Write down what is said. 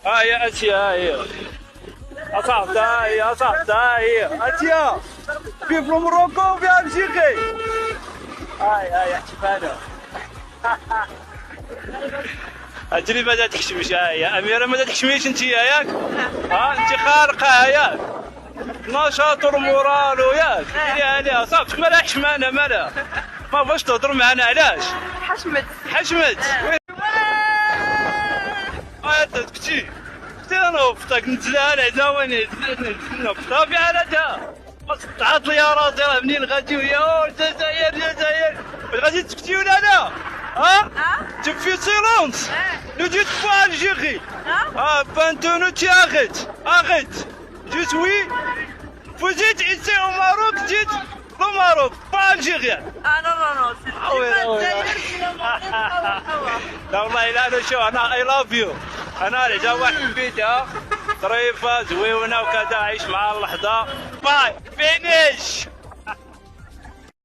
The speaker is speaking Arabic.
هاي اتيا هاي اصعب هاي اصعب هاي اتيا في مروكو في بلجيكي هاي احتفالنا اجري ماذا تحشمش هاي اميره ماذا تحشميش انت ياك ها انت خارقه ياك نشاط ومورال وياك ديري عليها صافي مالا حشمانه مالا ما بغاش تهضر معنا علاش حشمت تكتي انا وفطك نتلا على عزاوني نفطها في حالتها تعط لي يا راسي راه منين غادي ويا الجزائر غادي تكتي ولا لا ها تفي سيلونس لو ديت با الجيري بانتونو تي اخت جو سوي فوزيت ايسي او ماروك جيت لو ماروك با الجيريان non, لا والله لا شو انا اي لاف يو انا رجع واحد بيتها ظريفه زويونه وكذا عيش مع اللحظه باي فينيش